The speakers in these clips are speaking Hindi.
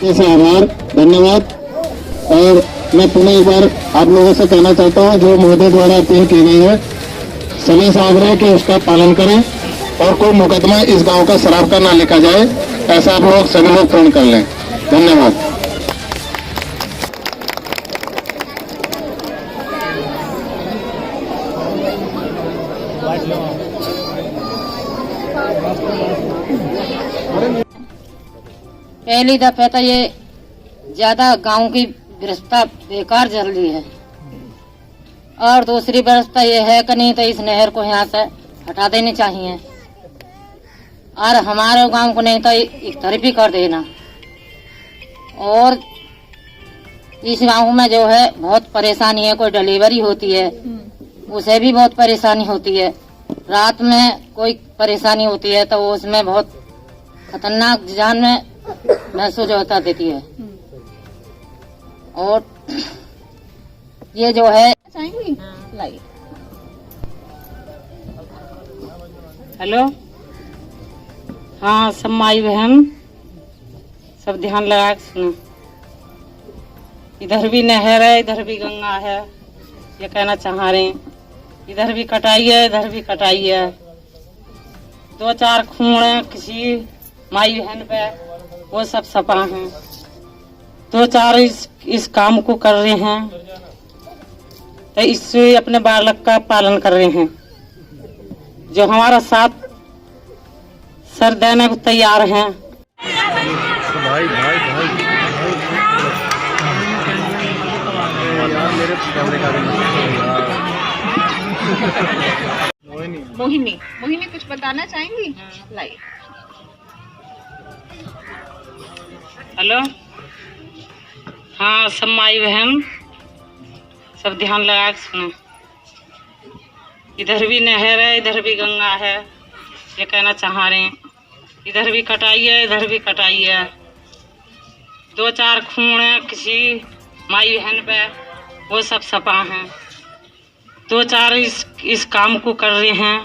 से आभार, धन्यवाद। और मैं पुनः एक बार आप लोगों से कहना चाहता हूँ, जो महोदय द्वारा अपील की गई है सभी से आग्रह कि उसका पालन करें और कोई मुकदमा इस गांव का शराब का ना लिखा जाए, ऐसा आप लोग सभी लोग पूर्ण कर लें। धन्यवाद। पहली दफे तो ये ज्यादा गांव की व्यवस्था बेकार चल रही है, और दूसरी व्यवस्था ये है कि नहीं तो इस नहर को यहाँ से हटा देनी चाहिए और हमारे गांव को नहीं तो एक तरफ ही कर देना। और इस गांव में जो है बहुत परेशानी है, कोई डिलीवरी होती है उसे भी बहुत परेशानी होती है, रात में कोई परेशानी होती है तो उसमें बहुत खतरनाक जान में महसूस होता देती है। और ये जो है हेलो, हाँ सब माई बहन सब ध्यान लगा के सुनो। इधर भी नहर है, इधर भी गंगा है, ये कहना चाह रहे हैं। इधर भी कटाई है, इधर भी कटाई है। 2-4 खून किसी माई बहन पे, वो सब सपा हैं। 2-4 इस काम को कर रहे हैं तो इससे अपने बालक का पालन कर रहे हैं। जो हमारा साथ सर देने को तैयार हैं। भाई भाई भाई मेरे कैमरे का मोहिनी कुछ बताना चाहेंगी? लाइव। हेलो, हाँ सब माई बहन सब ध्यान लगा के सुनो। इधर भी नहर है, इधर भी गंगा है, ये कहना चाह रहे हैं। इधर भी कटाई है, इधर भी कटाई है। 2-4 खून किसी माई बहन पे, वो सब सपा हैं। 2-4 इस काम को कर रहे हैं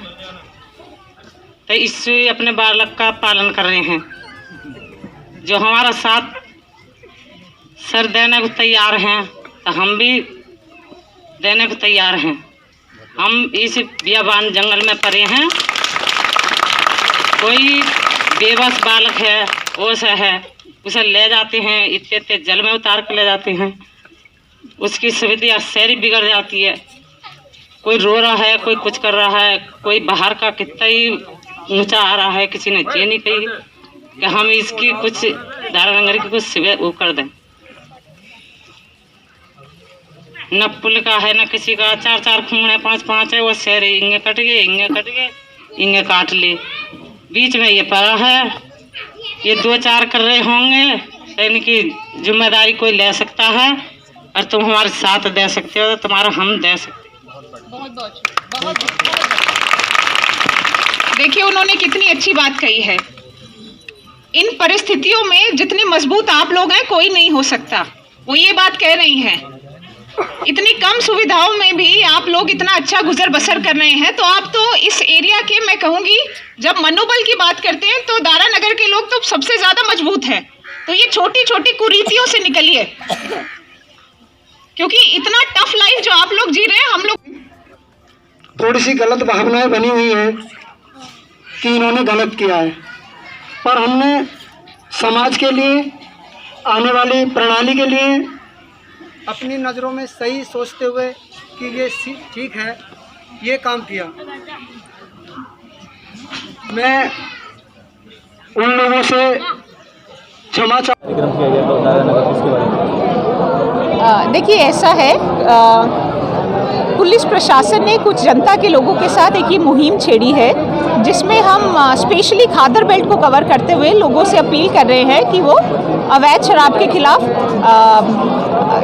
तो इससे अपने बालक का पालन कर रहे हैं। जो हमारा साथ सर देने को तैयार हैं तो हम भी देने को तैयार हैं। हम इस बियाबान जंगल में पड़े हैं। कोई बेबस बालक है, ओस है, उसे ले जाते हैं, इतने जल में उतार कर ले जाते हैं। उसकी सुविधा शहरी बिगड़ जाती है। कोई रो रहा है, कोई कुछ कर रहा है, कोई बाहर का कितना ही ऊंचा आ रहा है, किसी ने ये नहीं कही कि हम इसकी कुछ दारानगर की कुछ सुविधा वो कर दें। न पुल का है, न किसी का। 4-4 खून है, 5-5 है, वो शहरी इंगे कट गए, इंगे कट गए, इंगे काट ले। बीच में ये पड़ा है, ये 2-4 कर रहे होंगे। इनकी जिम्मेदारी कोई ले सकता है और तुम हमारे साथ दे सकते हो, तो तुम्हारा हम दे सकते हो। बहुत देखिए उन्होंने कितनी अच्छी बात कही है। इन परिस्थितियों में जितने मजबूत आप लोग हैं कोई नहीं हो सकता, वो ये बात कह रही हैं। इतनी कम सुविधाओं में भी आप लोग इतना अच्छा गुजर बसर कर रहे हैं, तो आप तो इस एरिया के, मैं कहूँगी जब मनोबल की बात करते हैं तो दारानगर के लोग तो सबसे ज्यादा मजबूत हैं। तो ये छोटी छोटी कुरीतियों से निकलिए, क्योंकि इतना टफ लाइफ जो आप लोग जी रहे हैं, हम लोग थोड़ी सी गलत भावनाएं बनी हुई है कि इन्होंने गलत किया है, पर हमने समाज के लिए, आने वाली प्रणाली के लिए अपनी नज़रों में सही सोचते हुए कि ये ठीक है, ये काम किया। मैं उन लोगों से क्षमा देखिए ऐसा है, पुलिस प्रशासन ने कुछ जनता के लोगों के साथ एक ये मुहिम छेड़ी है, जिसमें हम स्पेशली खादर बेल्ट को कवर करते हुए लोगों से अपील कर रहे हैं कि वो अवैध शराब के खिलाफ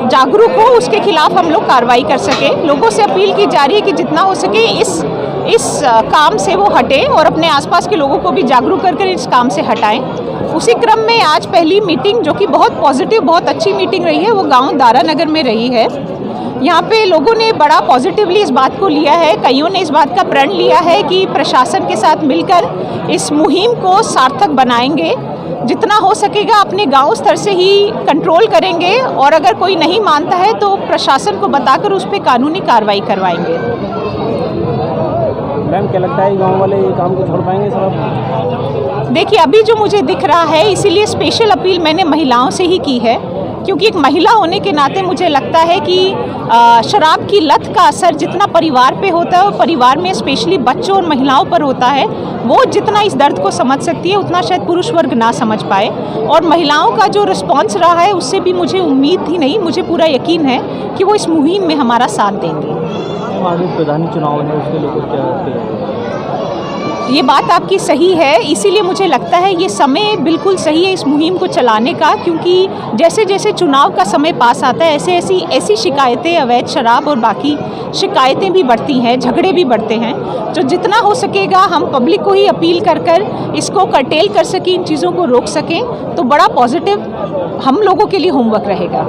जागरूक हो, उसके खिलाफ हम लोग कार्रवाई कर सकें। लोगों से अपील की जा रही है कि जितना हो सके इस काम से वो हटें और अपने आसपास के लोगों को भी जागरूक कर इस काम से हटाएं। उसी क्रम में आज पहली मीटिंग, जो कि बहुत पॉजिटिव, बहुत अच्छी मीटिंग रही है, वो गांव दारानगर में रही है। यहाँ पे लोगों ने बड़ा पॉजिटिवली इस बात को लिया है। कईयों ने इस बात का प्रण लिया है कि प्रशासन के साथ मिलकर इस मुहिम को सार्थक बनाएंगे। जितना हो सकेगा अपने गांव स्तर से ही कंट्रोल करेंगे और अगर कोई नहीं मानता है तो प्रशासन को बताकर उस पर कानूनी कार्रवाई करवाएंगे। मैम क्या लगता है गांव वाले ये काम को छोड़ पाएंगे सर? देखिए अभी जो मुझे दिख रहा है, इसीलिए स्पेशल अपील मैंने महिलाओं से ही की है, क्योंकि एक महिला होने के नाते मुझे लगता है कि शराब की लत का असर जितना परिवार पे होता है और परिवार में स्पेशली बच्चों और महिलाओं पर होता है, वो जितना इस दर्द को समझ सकती है उतना शायद पुरुष वर्ग ना समझ पाए। और महिलाओं का जो रिस्पॉन्स रहा है उससे भी मुझे उम्मीद थी नहीं, मुझे पूरा यकीन है कि वो इस मुहिम में हमारा साथ देंगे। आगे प्रधान चुनाव है, उसके लोगों क्या? ये बात आपकी सही है, इसीलिए मुझे लगता है ये समय बिल्कुल सही है इस मुहिम को चलाने का, क्योंकि जैसे जैसे चुनाव का समय पास आता है ऐसी शिकायतें, अवैध शराब और बाकी शिकायतें भी बढ़ती हैं, झगड़े भी बढ़ते हैं। तो जितना हो सकेगा हम पब्लिक को ही अपील कर इसको कर्टेल कर सकें, इन चीज़ों को रोक सकें, तो बड़ा पॉजिटिव हम लोगों के लिए होमवर्क रहेगा।